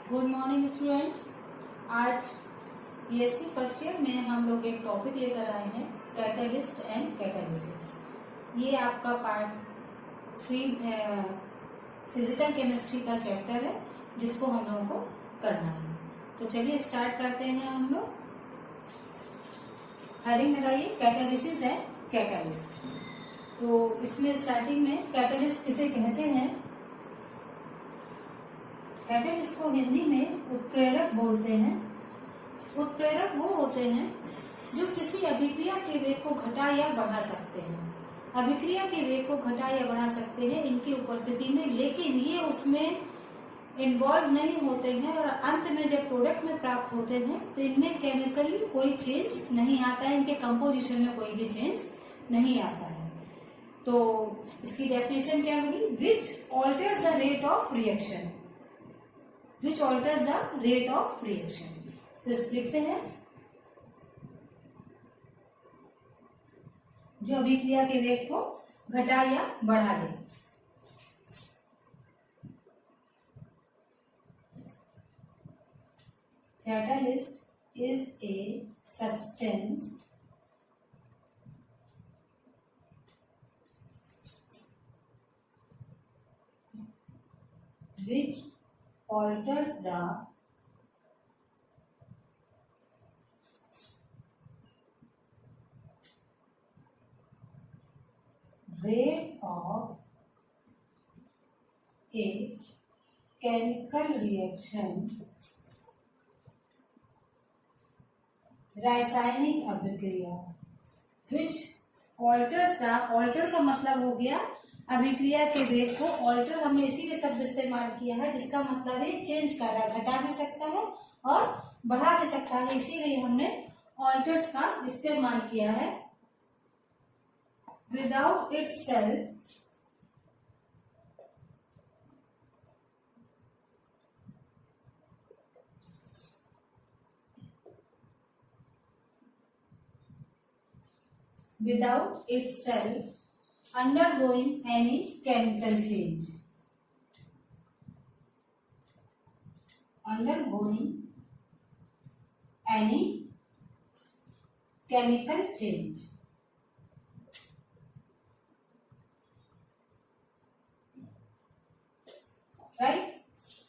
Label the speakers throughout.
Speaker 1: Good morning students. आज BSc first year में हम लोग एक टॉपिक लेकर आए हैं, कैटलिस्ट एंड कैटालिसिस। ये आपका पार्ट 3 फिजिकल केमिस्ट्री का चैप्टर है, जिसको हम लोगों को करना है। तो चलिए स्टार्ट करते हैं हम लोग। हेडिंग लगाइए, कैटालिसिस एंड कैटालिस्ट। तो इसमें स्टार्टिंग में कैटालिस्ट किसे कहते हैं? कैटालिस्ट को हिंदी में उत्प्रेरक बोलते हैं। उत्प्रेरक वो होते हैं जो किसी अभिक्रिया के वेग को घटा या बढ़ा सकते हैं। अभिक्रिया के वेग को घटा या बढ़ा सकते हैं इनकी उपस्थिति में, लेकिन ये उसमें इन्वॉल्व नहीं होते हैं और अंत में जब प्रोडक्ट में प्राप्त होते हैं तो इनमें केमिकली कोई चेंज नहीं आता है, इनके कंपोजिशन में कोई भी चेंज नहीं आता है। तो इसकी डेफिनेशन क्या होगी? Which alters the rate of reaction. Which alters the rate of reaction। तो लिखते हैं जो अभिक्रिया के वेग को घटा या बढ़ा दे। Catalyst is a substance which alters the rate of a chemical reaction, रासायनिक अभिक्रिया। which alters the, alter का मतलब हो गया अभिक्रिया के वेग को। ऑल्टर हमने इसीलिए शब्द इस्तेमाल किया है जिसका मतलब है चेंज कर रहा है, घटा भी सकता है और बढ़ा भी सकता है, इसीलिए हमने ऑल्टर्स का इस्तेमाल किया है। Without itself undergoing any chemical change, undergoing any chemical change, right?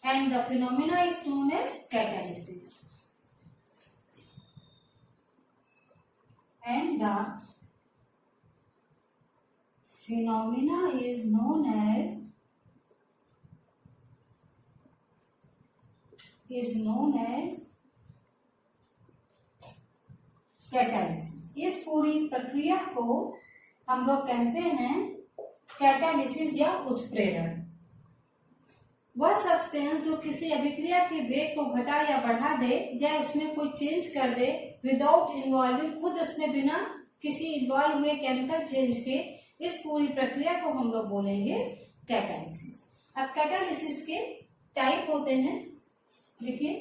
Speaker 1: And the phenomena is known as catalysis, and the phenomena is known as catalysis. इस पूरी प्रक्रिया को हम लोग कहते हैं कैटालिसिस या उत्प्रेरण। वह सब्सटेंस जो किसी अभिक्रिया के वेग को घटा या बढ़ा दे या उसमें कोई चेंज कर दे विदाउट इन्वॉल्विंग, खुद उसमें बिना किसी इन्वॉल्व हुए केमिकल चेंज के, इस पूरी प्रक्रिया को हम लोग बोलेंगे कैटालिसिस। अब कैटालिसिस के टाइप होते हैं, देखिए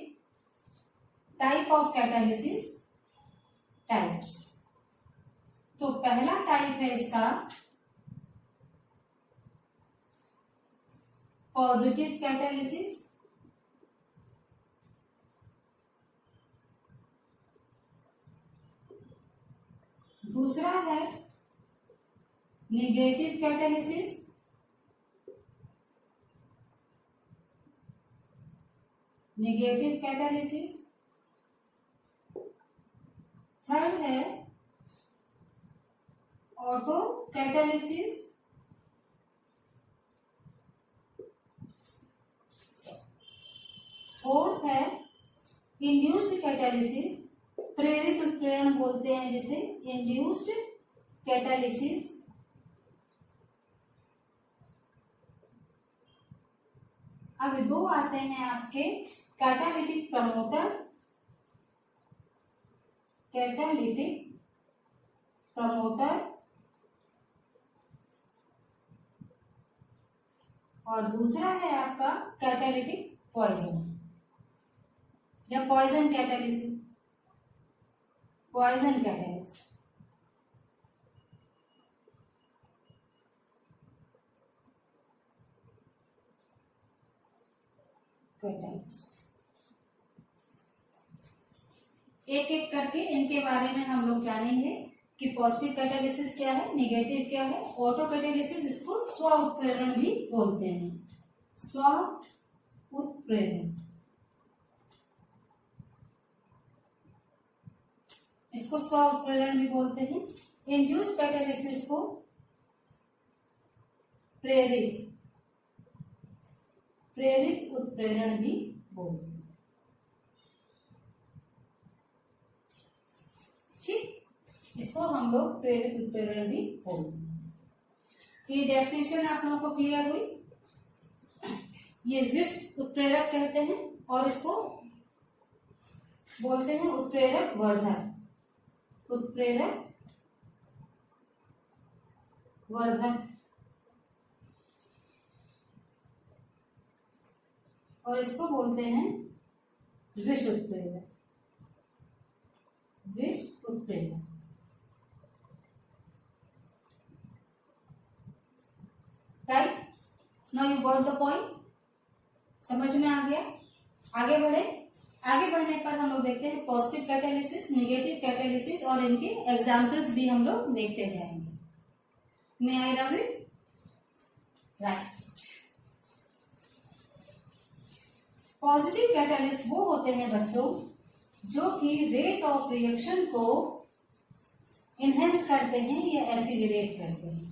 Speaker 1: टाइप ऑफ कैटालिसिस, टाइप्स। तो पहला टाइप है इसका पॉजिटिव कैटालिसिस, दूसरा है नेगेटिव कैटालिसिस, थर्ड है ऑटो कैटालिसिस, फोर्थ है इंड्यूस्ड कैटालिसिस, प्रेरित उत्प्रेरण बोलते हैं जिसे, इंड्यूस्ड कैटालिसिस, अब दो आते हैं आपके कैटालिटिक प्रमोटर, और दूसरा है आपका कैटालिटिक पॉइजन या पॉइजन कैटालिसिस, कैटलिस्ट। एक एक करके इनके बारे में हम लोग जानेंगे कि पॉजिटिव कैटालिसिस क्या है, नेगेटिव क्या है। ऑटो कैटालिसिस, इसको स्व उत्प्रेरण भी बोलते हैं, स्व उत्प्रेरण, इसको स्व उत्प्रेरण भी बोलते हैं। इंड्यूस कैटालिसिस को प्रेरित उत्प्रेरण भी बोलते हैं। ठीक, इसको हम लोग प्रेरित उत्प्रेरण भी बोलते हैं। ये डेफिनेशन आप लोगों को क्लियर हुई। ये विश्व उत्प्रेरक कहते हैं और इसको बोलते हैं उत्प्रेरक वर्धक, उत्प्रेरक वर्धक, और इसको बोलते हैं विश्व उत्प्रेरक, विश्व उत्प्रेरक। Right, now you got the point, समझ में आ गया। आगे बढ़े। आगे बढ़ने पर हम लोग देखते हैं पॉजिटिव कैटालिसिस, नेगेटिव कैटालिसिस और इनके एग्जाम्पल्स भी हम लोग देखते जाएंगे। मे आई रवि? राइट। पॉजिटिव कैटालिस्ट वो होते हैं बच्चों जो कि रेट ऑफ रिएक्शन को इनहेंस करते हैं या एसिलरेट करते हैं।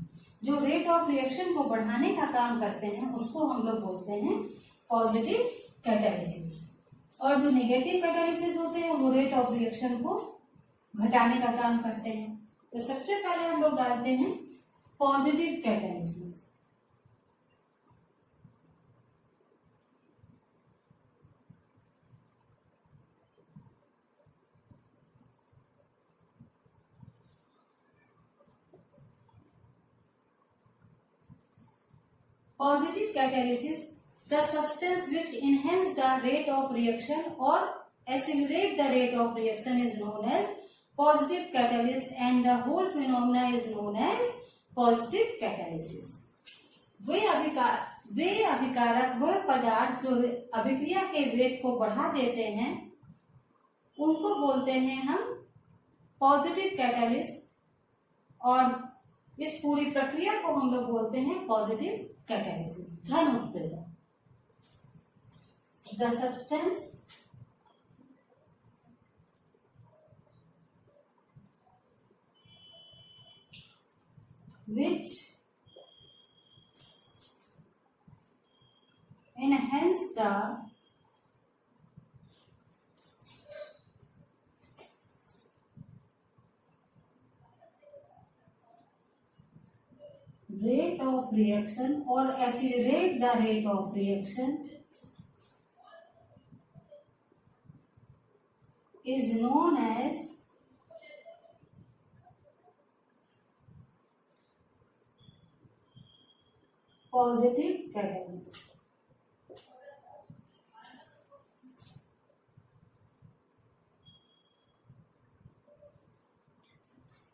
Speaker 1: जो रेट ऑफ रिएक्शन को बढ़ाने का काम करते हैं उसको हम लोग बोलते हैं पॉजिटिव कैटालिसिस। और जो नेगेटिव कैटालिसिस होते हैं वो रेट ऑफ रिएक्शन को घटाने का काम करते हैं। तो सबसे पहले हम लोग डालते हैं positive catalysis. Positive catalysis, the substance which enhance the rate of reaction or accelerate the rate of reaction is known as positive catalyst, and the whole phenomena is known as positive catalysis. वे अभिकारक, वह पदार्थ जो अभिक्रिया के वेग को बढ़ा देते हैं उनको बोलते हैं हम पॉजिटिव कैटालिस्ट, और इस पूरी प्रक्रिया को हम लोग बोलते हैं पॉजिटिव कैटालिसिस, धन उत्प्रेरक। The substance which enhance the rate of reaction or accelerate the rate of reaction is known as positive catalyst.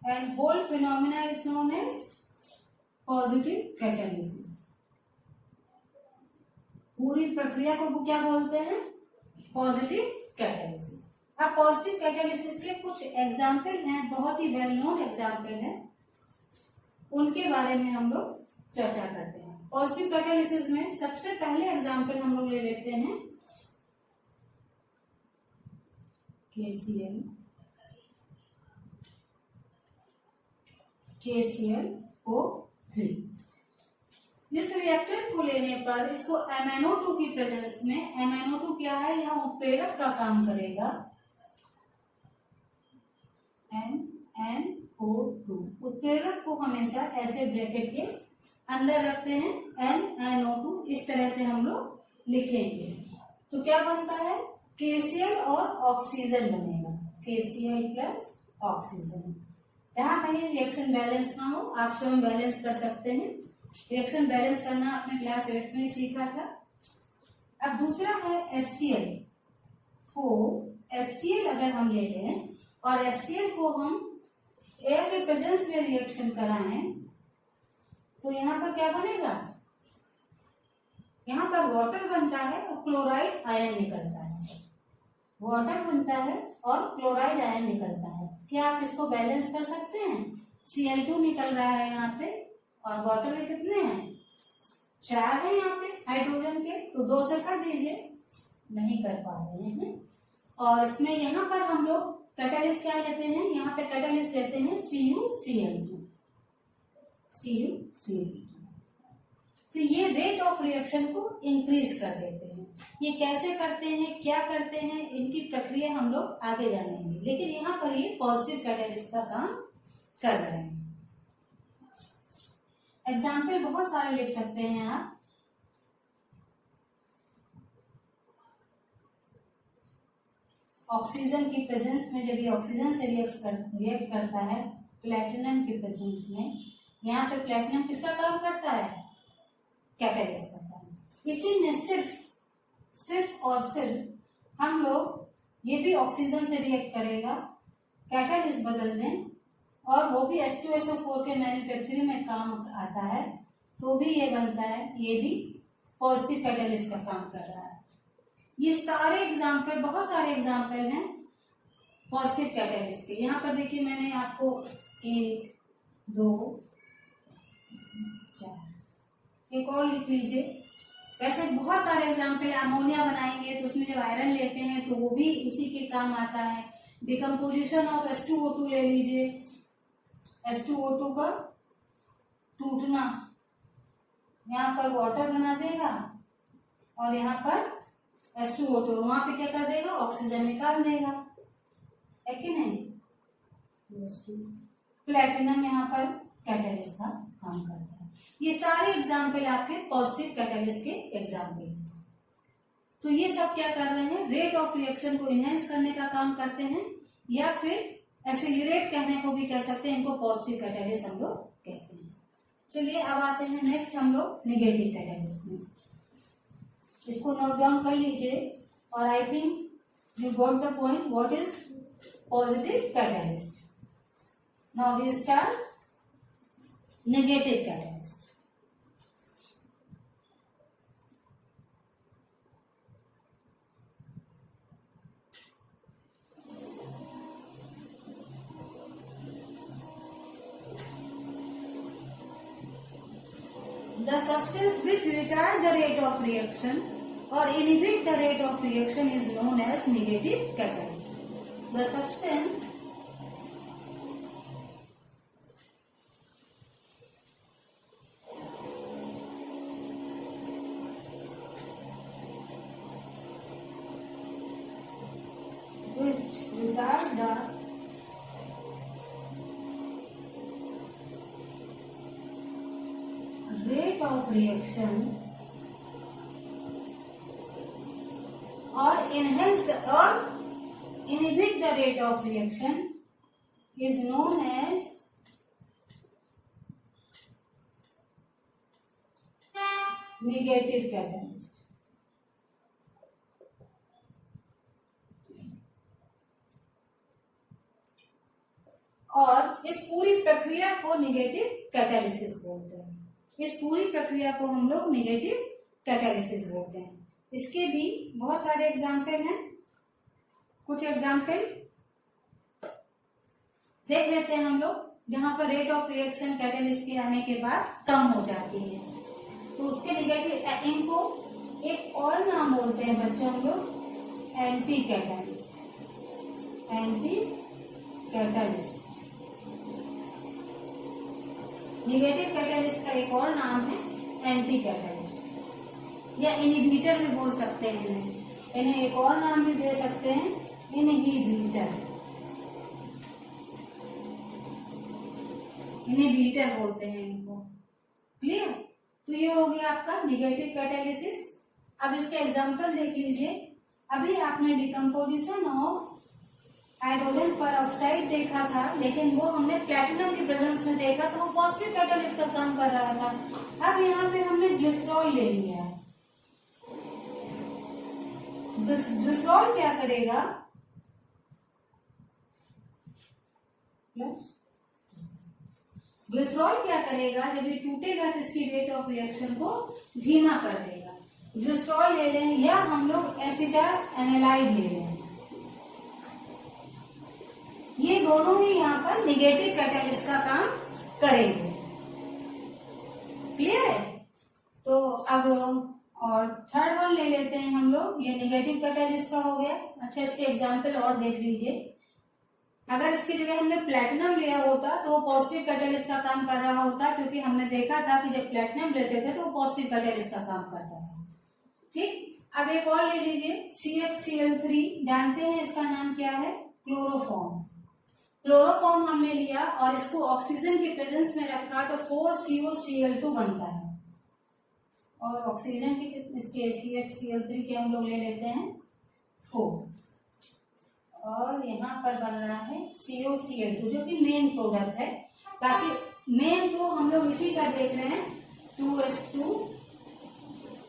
Speaker 1: And whole phenomena is known as positive catalysis. पूरी प्रक्रिया को क्या बोलते हैं? Positive catalysis. अब positive catalysis के कुछ example हैं, बहुत ही वेल नोन एग्जाम्पल हैं, उनके बारे में हम लोग चर्चा करते हैं। पॉजिटिव कैटालिसिस में सबसे पहले एग्जाम्पल हम लोग ले लेते हैं KClO3। इस रिएक्टेंट को लेने पर इसको MnO2 की प्रेजेंस में, MnO2 क्या है, यहाँ उत्प्रेरक का काम करेगा, MnO2। उत्प्रेरक को हमेशा ऐसे ब्रैकेट के अंदर रखते हैं, MnO2, इस तरह से हम लोग लिखेंगे। तो क्या बनता है? KCl और ऑक्सीजन बनेगा, KCl प्लस ऑक्सीजन। जहां कहीं रिएक्शन बैलेंस ना हो आप स्वयं बैलेंस कर सकते हैं। रिएक्शन बैलेंस करना आपने क्लास 8 में सीखा था। अब दूसरा है HCl। HCl अगर हम ले लें और HCl को हम एयर के प्रेजेंस में रिएक्शन कराएं तो यहाँ पर क्या बनेगा? यहाँ पर वाटर बनता है और क्लोराइड आयन निकलता है। वाटर बनता है और क्लोराइड आयन निकलता है। क्या आप इसको बैलेंस कर सकते हैं? Cl2 निकल रहा है यहाँ पे और वाटर में कितने हैं? 4 है यहाँ पे हाइड्रोजन के, तो 2 से काट दीजिए, नहीं कर पा रहे हैं। और इसमें यहाँ पर हम लोग कैटालिस्ट क्या लेते हैं? यहाँ पे कैटालिस्ट लेते हैं CuCl2। तो ये रेट ऑफ रिएक्शन को इंक्रीज कर देते हैं। ये कैसे करते हैं, क्या करते हैं, इनकी प्रक्रिया हम लोग आगे जानेंगे, लेकिन यहाँ पर ये पॉजिटिव कैटालिस्ट का काम कर रहे हैं। एग्जाम्पल बहुत सारे लिख सकते हैं आप। ऑक्सीजन की प्रेजेंस में जब ये ऑक्सीजन से रिएक्ट करता है प्लेटिनम की प्रेजेंस में, यहाँ पे प्लेटिनम किसका काम करता है? कैटालिस्ट करता है। इसी में सिर्फ और सिर्फ हम लोग ये भी ऑक्सीजन से रिएक्ट करेगा, कैटालिस्ट बदल दें और वो भी H2SO4 के मैन्युफैक्चरिंग में काम आता है, तो भी ये बनता है, ये भी पॉजिटिव कैटालिस्ट का काम कर रहा है। ये सारे एग्जाम्पल, बहुत सारे एग्जाम्पल हैं पॉजिटिव कैटालिस्ट के। यहाँ पर देखिए मैंने आपको 1 2 4 एक और लिख लीजिए। वैसे बहुत सारे एग्जाम्पल, अमोनिया बनाएंगे तो उसमें जब आयरन लेते हैं तो वो भी उसी के काम आता है। डिकम्पोजिशन ऑफ H2O2 ले लीजिए, H2O2 का टूटना यहाँ पर वाटर बना देगा और यहाँ पर H2O2 वहां पे क्या कर देगा? ऑक्सीजन निकाल देगा, है कि नहीं? प्लेटिनम यहाँ पर कैटालिस्ट का काम करता है। ये सारे एग्जाम्पल आपके पॉजिटिव कैटालिस्ट के एग्जाम्पल हैं। तो ये सब क्या कर रहे हैं? रेट ऑफ रिएक्शन को इनहेंस करने का काम करते हैं, या फिर एक्सेलरेट कहने को भी कह सकते हैं। इनको पॉजिटिव कैटालिस्ट हम लोग कहते हैं। चलिए अब आते हैं नेक्स्ट हम लोग निगेटिव कैटालिस्ट में। इसको नोट डाउन कर लीजिए और I think you got the point what is positive catalyst. Now we start negative catalyst. The substance which retard the rate of reaction or inhibit the rate of reaction is known as negative catalyst. The substance which retard the rate of reaction or enhance or inhibit the rate of reaction is known as negative catalyst. और इस पूरी प्रक्रिया को negative catalysis बोलते हैं। इस पूरी प्रक्रिया को हम लोग नेगेटिव कैटालिसिस बोलते हैं। इसके भी बहुत सारे एग्जाम्पल हैं। कुछ एग्जाम्पल देख लेते हैं हम लोग, जहां पर रेट ऑफ रिएक्शन कैटालिस्ट के आने के बाद कम हो जाती है, तो उसके नेगेटिव, इनको एक और नाम बोलते हैं बच्चों हम लोग anti catalyst. Anti catalyst negative catalyst का एक और नाम है एंटी कैटालिस्ट, या इनहिबिटर भी बोल सकते हैं इन्हें एक और नाम भी दे सकते हैं, इनहिबिटर। इनहिबिटर बोलते हैं इनको। क्लियर? तो ये हो गया आपका नेगेटिव कैटालिसिस। अब इसके एग्जांपल देख लीजिए। अभी आपने डिकम्पोजिशन ऑफ हाइड्रोजन पर ऑक्साइड देखा था, लेकिन वो हमने प्लैटिनम की प्रेजेंस में देखा, तो वो पॉजिटिव कैटालिस्ट का काम कर रहा था। अब यहाँ पे हमने ग्लिसरॉल ले लिया है। ग्लिसरॉल क्या करेगा? ग्लिसरॉल क्या करेगा? जब ये टूटेगा तो इसकी रेट ऑफ रिएक्शन को धीमा कर देगा। ग्लिसरॉल ले लें या हम लोग एसिटाइल एनालाइड ले लें, ये दोनों ही यहाँ पर निगेटिव कैटालिस्ट का काम करेंगे। क्लियर है? तो अब और थर्ड वन ले लेते हैं हम लोग, ये निगेटिव कैटालिस्ट का हो गया। अच्छा, इसके एग्जाम्पल और देख लीजिए। अगर इसकी जगह हमने प्लेटिनम लिया होता तो वो पॉजिटिव कैटालिस्ट का काम कर रहा होता, क्योंकि हमने देखा था कि जब प्लेटिनम लेते थे तो वो पॉजिटिव कैटालिस्ट का काम करता था। ठीक, अब एक और ले लीजिए, CHCl3, जानते हैं इसका नाम क्या है? क्लोरोफॉर्म। क्लोरोफॉर्म हमने लिया और इसको ऑक्सीजन के प्रेजेंस में रखा तो 4COCl2 बनता है, और ऑक्सीजन की इसके CHCl3 के हम लोग ले लेते हैं 4, और यहाँ पर बन रहा है COCl2 जो कि मेन प्रोडक्ट है। बाकी मेन तो हम लोग इसी का देख रहे हैं, 2H2O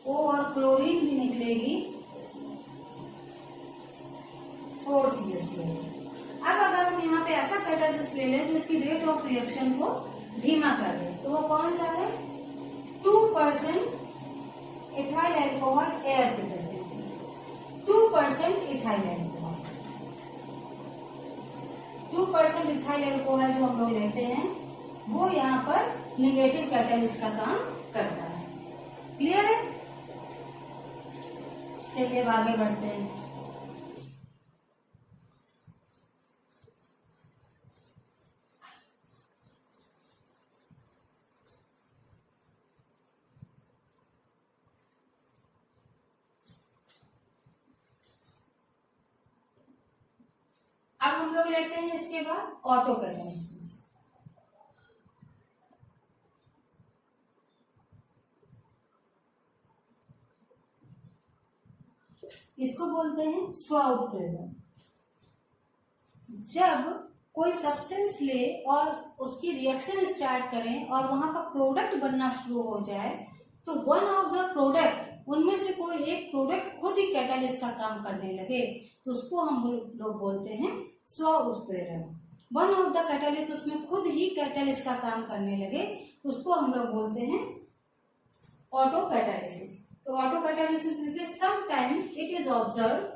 Speaker 1: और क्लोरीन भी निकलेगी 4COCl2। अब अगर हम यहाँ पे ऐसा कैटालिस्ट ले लें तो इसकी रेट ऑफ रिएक्शन को धीमा कर दें, तो वो कौन सा है? 2% इथाइल अल्कोहल एयर के present, 2% ethyl alcohol, 2% ethyl alcohol जो हम लोग लेते हैं वो यहाँ पर निगेटिव कैटालिस्ट का काम करता है। क्लियर है? चलिए अब आगे बढ़ते हैं। अब हम लोग लेते हैं इसके बाद ऑटो कैटालिसिस। इसको बोलते हैं स्व उत्प्रेरक। जब कोई सब्सटेंस ले और उसकी रिएक्शन स्टार्ट करें और वहां का प्रोडक्ट बनना शुरू हो जाए, तो वन ऑफ द प्रोडक्ट, उनमें से कोई एक प्रोडक्ट खुद ही कैटालिस्ट का काम करने लगे तो उसको हम लोग बोलते हैं स्व उत्प्रेरक। वन ऑफ द कैटालिस्ट उसमें खुद ही कैटालिस्ट का काम करने लगे तो उसको हम लोग बोलते हैं ऑटो कैटालिसिस। तो auto catalysis sometimes it is observe,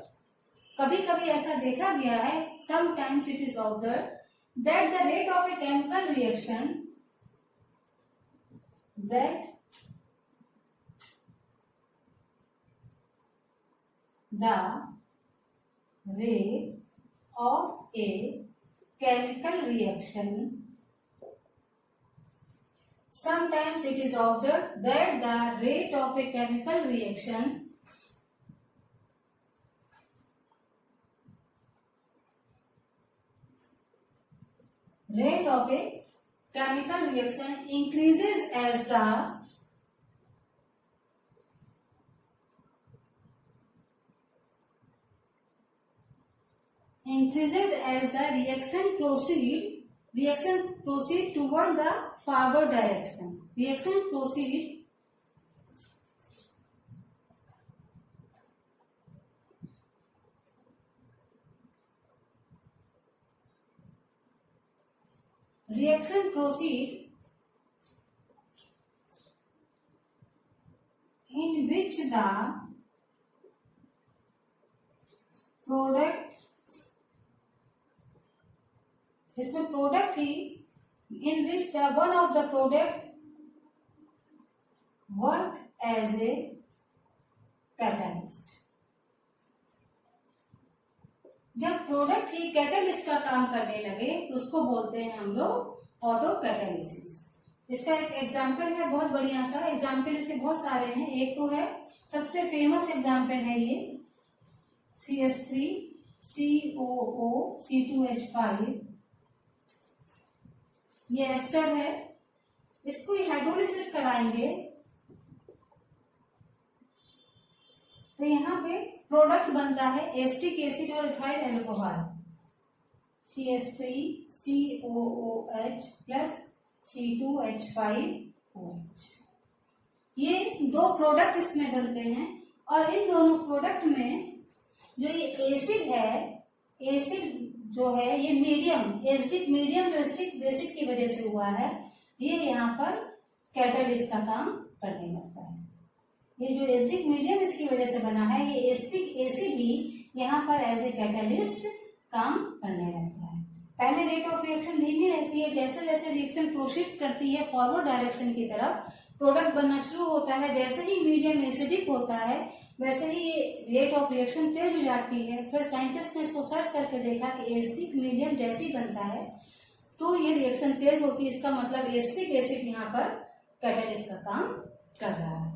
Speaker 1: कभी कभी ऐसा देखा गया है, sometimes it is observe that the rate of a chemical reaction, that the rate of a chemical reaction, sometimes it is observed that the rate of a chemical reaction increases as the reaction proceed toward the forward direction. Reaction proceed in which the product, इसमें product ही, in which the one of the product work as a catalyst. जब product ही catalyst का काम करने लगे तो उसको बोलते हैं हम लोग ऑटो कैटालिसिस। इसका एक एग्जाम्पल है, बहुत बढ़िया सा एग्जाम्पल, इसके बहुत सारे हैं। एक तो है, सबसे फेमस एग्जाम्पल है ये CH3COO C2H5, ये एस्टर है। इसको हाइड्रोलिसिस कराएंगे तो यहाँ पे प्रोडक्ट बनता है एस्टिक एसिड और ethyl alcohol, CH3COOH plus C2H5OH। ये दो प्रोडक्ट इसमें बनते हैं और इन दोनों प्रोडक्ट में जो ये एसिड है, एसिड जो है ये मीडियम, एसिडिक मीडियम जो एसिडिक बेसिक की वजह से हुआ है, ये यहाँ पर कैटालिस्ट का काम करने लगता है। ये जो एसिडिक मीडियम इस की वजह से बना है। ये एसिटिक एसिड ही यहाँ पर एज ए कैटलिस्ट काम करने लगता है। पहले रेट ऑफ रिएक्शन धीमी रहती है, जैसे जैसे रिएक्शन प्रोसीड करती है फॉरवर्ड डायरेक्शन की तरफ प्रोडक्ट बनना शुरू होता है। जैसे ही मीडियम एसिडिक होता है वैसे ही रेट ऑफ रिएक्शन तेज हो जाती है। फिर साइंटिस्ट ने इसको सर्च करके देखा कि एसिडिक मीडियम जैसे ही बनता है तो ये रिएक्शन तेज होती है, इसका मतलब एसिटिक एसिड यहाँ पर कैटलिस्ट का काम कर रहा है।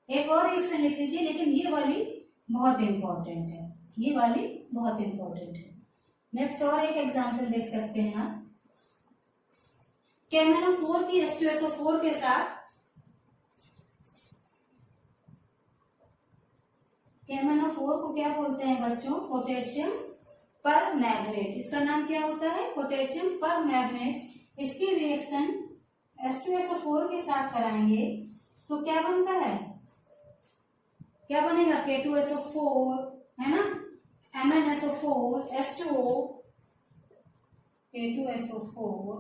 Speaker 1: एक और रिएक्शन लिख लीजिए, लेकिन ये वाली बहुत इंपॉर्टेंट है, ये वाली बहुत इंपॉर्टेंट है। नेक्स्ट और एक एग्जांपल देख सकते हैं आप। KMnO4 की H2SO4 के साथ KMnO4 को क्या बोलते हैं बच्चों? पोटेशियम पर मैग्नेट। इसका नाम क्या होता है? पोटेशियम पर मैग्नेट। इसकी रिएक्शन H2SO4 के साथ कराएंगे तो क्या बनता है? क्या बनेगा? K2SO4 है ना, MnSO4 H2O, K2SO4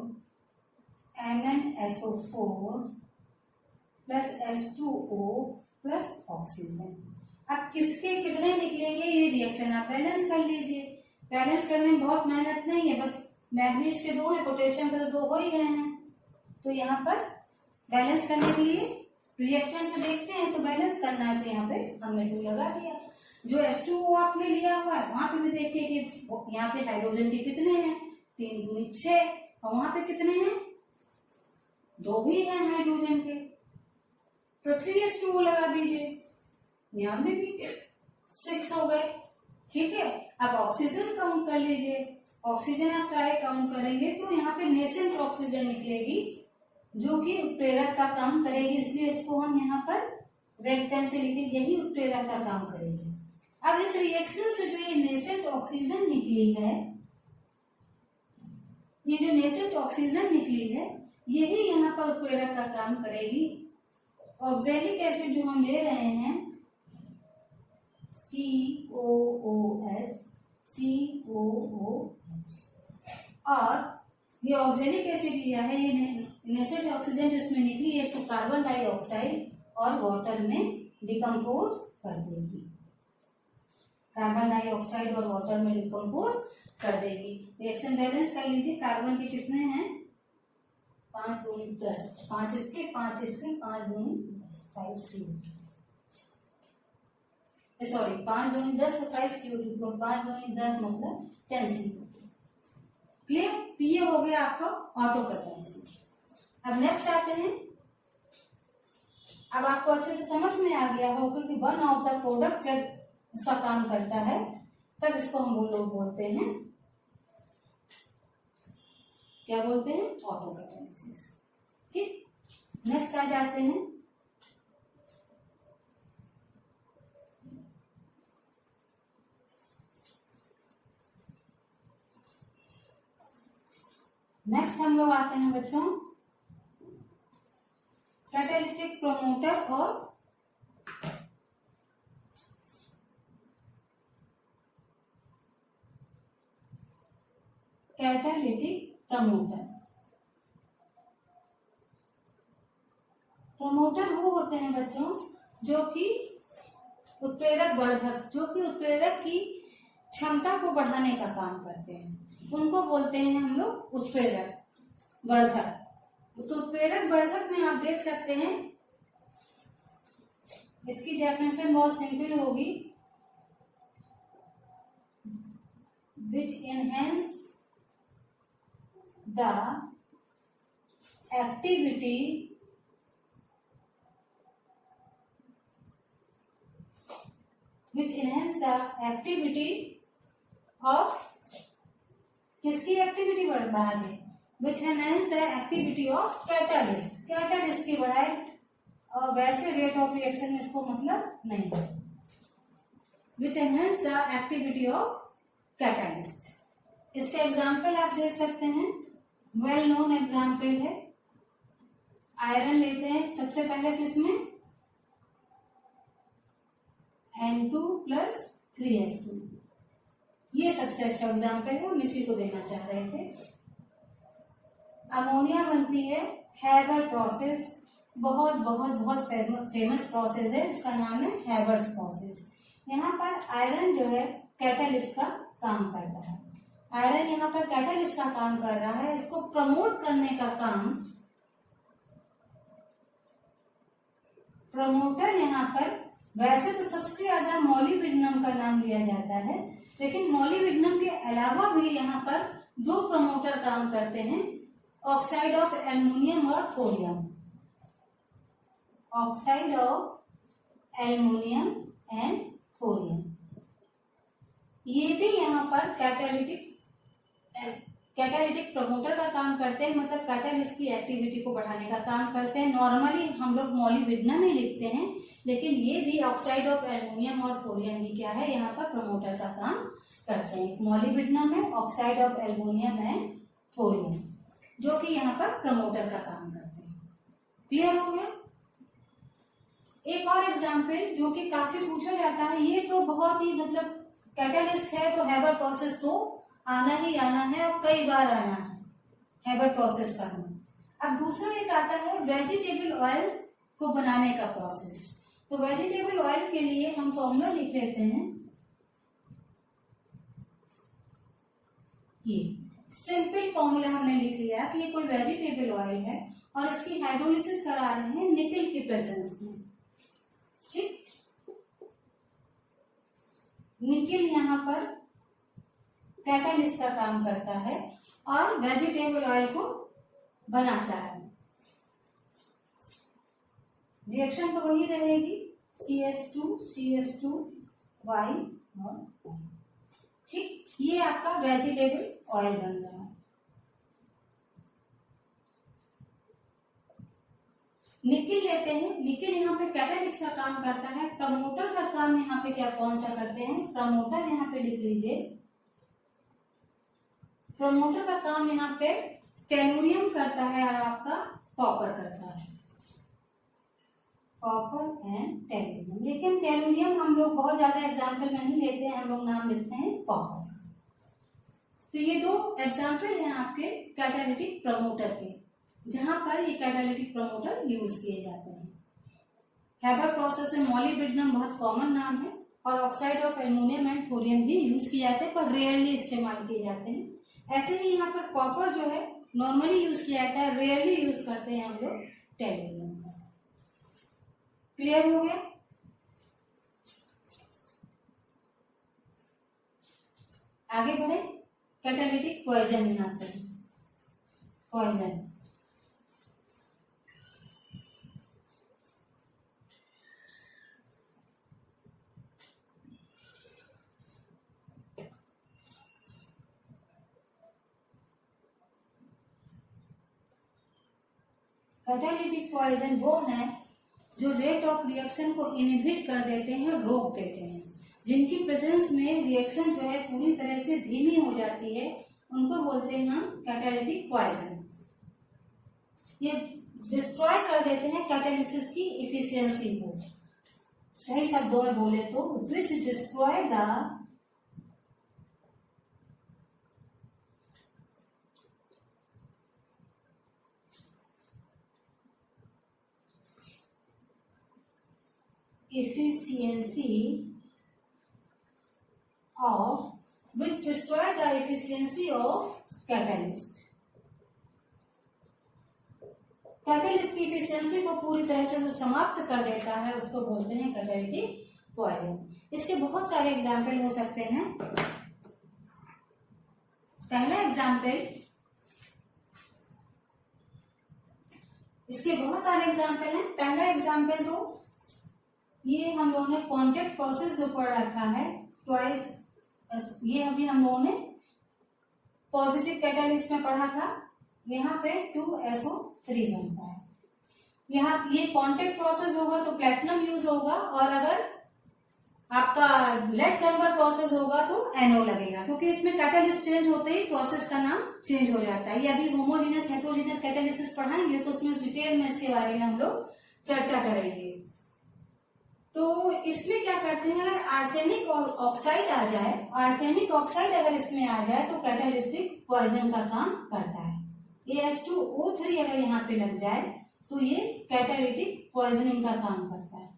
Speaker 1: MnSO4 plus H2O plus oxygen. अब किसके कितने निकलेंगे ये रिएक्शन आप बैलेंस कर लीजिए। बैलेंस करने में बहुत मेहनत नहीं है, बस मैग्नीज के 2 है, पोटेशियम के तो 2 हो ही गए हैं। तो यहाँ पर बैलेंस करने के लिए रिएक्टेंट से देखते हैं तो बैलेंस करना है, तो यहाँ पे हमने 2 लगा दिया। जो H2O आपने लिया हुआ है वहां पे भी देखिए कि यहाँ पे हाइड्रोजन के कितने हैं? 3 दूनी 6, और वहां पे कितने हैं? 2 ही हैं हाइड्रोजन के, तो 3H2O लगा दीजिए। यहाँ पे भी 6 हो गए। ठीक है, अब ऑक्सीजन काउंट कर लीजिए। ऑक्सीजन आप चाहे काउंट करेंगे तो यहाँ पे नेसेंट ऑक्सीजन निकलेगी जो कि उत्प्रेरक का काम करेगी, इसलिए इसको हम यहाँ पर रेड पेन से लिखे, यही उत्प्रेरक का काम करेगी। अब इस रिएक्शन से जो ये नेसेंट ऑक्सीजन निकली है, ये जो नेसेंट ऑक्सीजन निकली है यही यहाँ पर उत्प्रेरक का काम करेगी। ऑक्सैलिक एसिड जो हम ले रहे हैं COOH, COOH, और ये ऑक्सैलिक एसिड लिया है, ये नेसेंट ऑक्सीजन जो इसमें निकली है इसको कार्बन डाइऑक्साइड और वाटर में डिकम्पोज कर देगी। कार्बन डाइऑक्साइड और वाटर में डिकम्पोज कर देगी। रिएक्शन बैलेंस कर लीजिए। कार्बन के कितने हैं? 5 दूनी 10, 5 इसके 5 इसके, 5 दूनी 10, 5 CO2, सॉरी 5 दूनी 10 तो 5 CO2, तो 5 दूनी 10 मतलब 10 CO2। क्लियर? तो ये हो गया आपका ऑटो कैटालिसिस। अब नेक्स्ट आते हैं। अब आपको अच्छे से समझ में आ गया होगा कि वन ऑफ द प्रोडक्ट जब उसका काम करता है तब इसको हम लोग बोलते हैं, क्या बोलते हैं? Auto catalysis. ठीक, नेक्स्ट आ जाते हैं। नेक्स्ट हम लोग आते हैं बच्चों कैटालिटिक प्रमोटर और कैटालिटिक प्रमोटर। प्रमोटर वो होते हैं बच्चों जो कि उत्प्रेरक वर्धक, जो कि उत्प्रेरक की क्षमता को बढ़ाने का काम करते हैं, उनको बोलते हैं हम लोग उत्प्रेरक वर्धक। तो उत्प्रेरक वर्धक में आप देख सकते हैं इसकी डेफिनेशन बहुत सिंपल होगी, which enhance the activity of किसकी एक्टिविटी बढ़ा दे? which enhance the activity of catalyst, catalyst की बढ़ाए, और वैसे रेट ऑफ रिएक्शन में इसको मतलब नहीं है। which enhance the activity of catalyst. इसके एग्जाम्पल आप देख सकते हैं, वेल नोन एग्जाम्पल है। आयरन लेते हैं सबसे पहले किसमें? N2 प्लस 3H2, ये सबसे अच्छा एग्जाम्पल है, हम इसी को देना चाह रहे थे। अमोनिया बनती है हैगर प्रोसेस, बहुत बहुत बहुत फेमस प्रोसेस है, इसका नाम है हैबर्स प्रोसेस। यहाँ पर आयरन जो है कैटलिस्ट का काम करता है। आयरन यहाँ पर कैटलिस्ट का काम कर रहा है। इसको प्रमोट करने का काम प्रमोटर यहाँ पर, वैसे तो सबसे ज्यादा मॉलिब्डेनम का नाम लिया जाता है, लेकिन मॉलिब्डेनम के अलावा भी यहाँ पर दो प्रमोटर काम करते हैं, ऑक्साइड ऑफ एल्युमिनियम और thorium. Oxide of aluminium and thorium, ये भी यहाँ पर कैटालिटिक प्रमोटर का काम करते हैं, मतलब कैटालिस्ट की एक्टिविटी को बढ़ाने का काम करते हैं। नॉर्मली हम लोग मॉलिब्डेनम ही लिखते हैं, लेकिन ये भी ऑक्साइड ऑफ एल्युमिनियम और थोरियम भी क्या है, यहाँ पर प्रमोटर का काम करते हैं। मॉलिब्डेनम है, oxide of aluminium and thorium, जो कि यहाँ पर प्रमोटर का काम करते हैं। क्लियर हो गया? एक और एग्जाम्पल जो कि काफी पूछा जाता है, ये तो बहुत ही मतलब कैटालिस्ट है तो हैबर प्रोसेस तो आना ही आना है और कई बार आना है हैबर प्रोसेस करना। अब दूसरा एक आता है वेजिटेबल ऑयल को बनाने का प्रोसेस। तो वेजिटेबल ऑयल के लिए हम फॉर्मूला लिख लेते हैं, ये सिंपल फॉर्मूला हमने लिख लिया कि ये कोई वेजिटेबल ऑयल है और इसकी हाइड्रोलिसिस करा रहे हैं निकल के प्रेजेंस में। ठीक, निकल यहाँ पर कैटालिस्ट का काम करता है और वेजिटेबल ऑयल को बनाता है। रिएक्शन तो वही रहेगी, CH2CH2Y और ठीक, ये आपका वेजिटेबल ऑयल बन रहा है। निकल लेते हैं, निकल यहाँ पे कैटालिस्ट का काम करता है। प्रमोटर का काम यहाँ पे क्या कौन सा करते हैं, प्रमोटर यहाँ पे लिख लीजिए। प्रमोटर का काम यहाँ पे टेलुरियम करता है और आपका कॉपर करता है, कॉपर एंड टेलुरियम। लेकिन टेलुरियम हम लोग बहुत ज्यादा एग्जाम्पल नहीं लेते हैं, हम लोग नाम लेते हैं कॉपर। तो ये दो एग्जाम्पल हैं आपके कैटालिटिक प्रमोटर के, जहां पर ये कैटालिटिक प्रमोटर यूज किए जाते हैं। हैबर प्रोसेस में मॉलिब्डेनम बहुत कॉमन नाम है और oxide of aluminium and thorium भी यूज किए जाते हैं, पर रेयरली इस्तेमाल किए जाते हैं। ऐसे ही यहाँ पर कॉपर जो है नॉर्मली यूज किया जाता है, रेयरली यूज करते हैं हम लोग टेलुरियम का। क्लियर हो गया? आगे बढ़े, कैटालिटिक पॉइजन बनाते हैं। पॉइजन कैटालिटिक पॉइजन वो है जो रेट ऑफ रिएक्शन को इनहिबिट कर देते हैं, रोक देते हैं। जिनकी प्रेजेंस में रिएक्शन जो है पूरी तरह से धीमी हो जाती है, उनको बोलते हैं हम कैटालिटिक पॉइजन। ये डिस्ट्रॉय कर देते हैं कैटालिसिस की इफिशियंसी को। सही शब्दों में बोले तो which destroy the efficiency of catalyst। Catalyst की इफिशियंसी को पूरी तरह से जो समाप्त कर देता है उसको बोलते हैं कैटालिटिक पॉइजन। इसके बहुत सारे एग्जाम्पल हो सकते हैं। पहला एग्जाम्पल, इसके बहुत सारे एग्जाम्पल हैं। पहला एग्जाम्पल तो ये हम लोगों ने कॉन्टेक्ट प्रोसेस जो पढ़ रखा है ट्वाइस, ये अभी हम लोगों ने पॉजिटिव कैटालिस्ट में पढ़ा था। यहाँ पे 2SO3 बनता है। यहाँ ये कॉन्टेक्ट प्रोसेस होगा तो प्लेटिनम यूज होगा, और अगर आपका लेड चैम्बर प्रोसेस होगा तो NO लगेगा, क्योंकि इसमें कैटालिस्ट चेंज होते ही प्रोसेस का नाम चेंज हो जाता है। ये अभी होमोजेनस हेट्रोजेनस कैटालिसिस पढ़ाएंगे तो उसमें डिटेल में इसके बारे में हम लोग चर्चा करेंगे। तो इसमें क्या करते हैं, अगर आर्सेनिक ऑक्साइड आ जाए, आर्सेनिक ऑक्साइड अगर इसमें आ जाए तो कैटालिस्टिक पॉइजन का काम करता है। AH2O3 अगर यहाँ पे लग जाए तो ये कैटालिटिक पॉइजनिंग का काम करता है।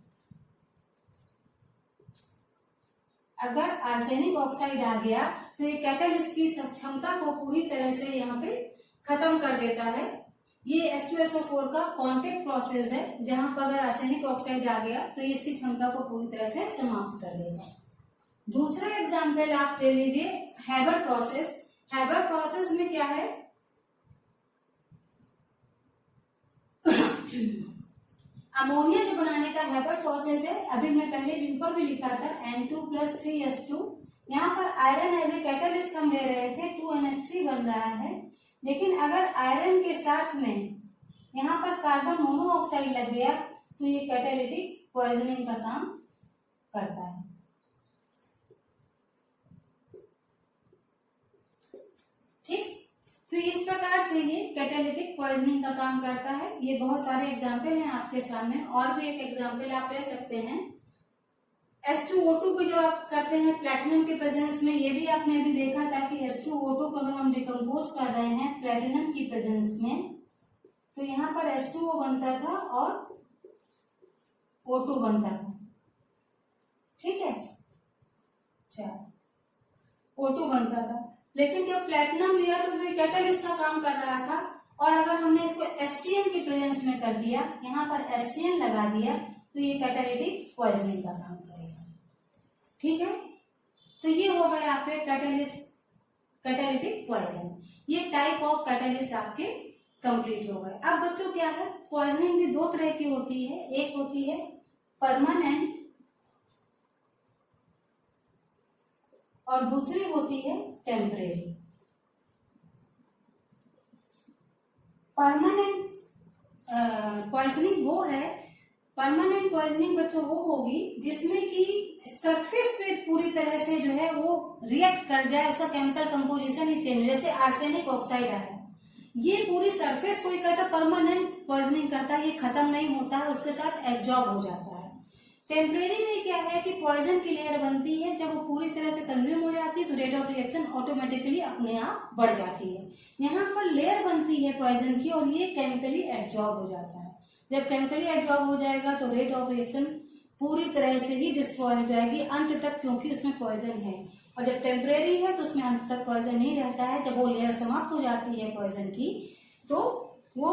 Speaker 1: अगर आर्सेनिक ऑक्साइड आ गया तो ये कैटालिस्ट की क्षमता को पूरी तरह से यहाँ पे खत्म कर देता है। ये H2SO4 का कॉन्टैक्ट प्रोसेस है, जहां पर अगर आर्सेनिक ऑक्साइड आ गया तो ये इसकी क्षमता को पूरी तरह से समाप्त कर देगा। दूसरा एग्जाम्पल आप ले लीजिए हैबर प्रोसेस। हैबर प्रोसेस में क्या है, अमोनिया जो बनाने का हैबर प्रोसेस है, अभी मैं पहले ऊपर भी लिखा था N2+3H2। यहाँ पर आयरन एज ए कैटालिस्ट हम ले रहे थे, 2NH3 बन रहा है। लेकिन अगर आयरन के साथ में यहाँ पर कार्बन मोनोऑक्साइड लग गया तो ये कैटालिटिक पॉइजनिंग का काम करता है। ठीक, तो इस प्रकार से ये कैटालिटिक पॉइजनिंग का काम करता है। ये बहुत सारे एग्जाम्पल हैं आपके सामने, और भी एक एग्जाम्पल आप ले सकते हैं। H2O2 को जो आप करते हैं प्लेटिनम के प्रेजेंस में, ये भी आपने अभी देखा था कि H2O2 को अगर हम डिकम्पोज कर रहे हैं प्लेटिनम की प्रेजेंस में, तो यहाँ पर H2O बनता था और O2 बनता था। ठीक है, चलो O2 बनता था। लेकिन जब प्लेटिनम लिया तो ये कैटालिस्ट का काम कर रहा था, और अगर हमने इसको HCl की प्रेजेंस में कर दिया, यहाँ पर HCl लगा दिया, तो ये कैटालिटिक पॉइजनिंग का काम करेगा। ठीक है, तो ये हो गए आपके कैटालिटिक पॉइजन। ये टाइप ऑफ कैटालिस्ट आपके कंप्लीट हो गए। अब बच्चों क्या है, पॉइजनिंग भी दो तरह की होती है। एक होती है परमानेंट और दूसरी होती है टेम्परेरी। परमानेंट पॉइजनिंग वो है, परमानेंट पॉइजनिंग बच्चों वो होगी जिसमें कि सरफेस पे पूरी तरह से जो है वो रिएक्ट कर जाए, उसका केमिकल कंपोजिशन ही चेंज। जैसे आर्सेनिक ऑक्साइड आया, ये पूरी सरफेस को कहता परमानेंट पॉइजनिंग करता है, ये खत्म नहीं होता है, उसके साथ एब्जॉर्ब हो जाता है। टेम्परेरी में क्या है कि पॉइजन की लेयर बनती है, जब वो पूरी तरह से कंज्यूम हो जाती है तो रेट ऑफ रिएक्शन ऑटोमेटिकली अपने आप बढ़ जाती है। यहाँ पर लेयर बनती है पॉइजन की और ये केमिकली एब्जॉर्ब हो जाता है। जब केमिकली एब्जॉर्ब हो जाएगा तो रेट ऑफ रिएक्शन पूरी तरह से ही डिस्ट्रॉय हो जाएगी अंत तक, क्योंकि उसमें पॉइजन है। और जब टेम्परेरी है तो उसमें अंत तक पॉइजन नहीं रहता है। जब वो लेयर समाप्त हो जाती है पॉइजन की, तो वो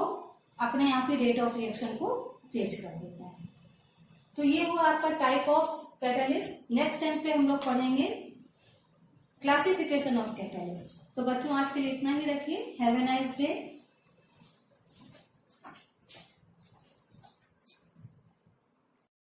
Speaker 1: अपने आप ही रेट ऑफ रिएक्शन को तेज कर देता है। तो ये हुआ आपका type of catalyst. Next time पे हम लोग पढ़ेंगे क्लासिफिकेशन ऑफ कैटालिस्ट। तो बच्चों आज के लिए इतना ही रखिए। Have a nice day.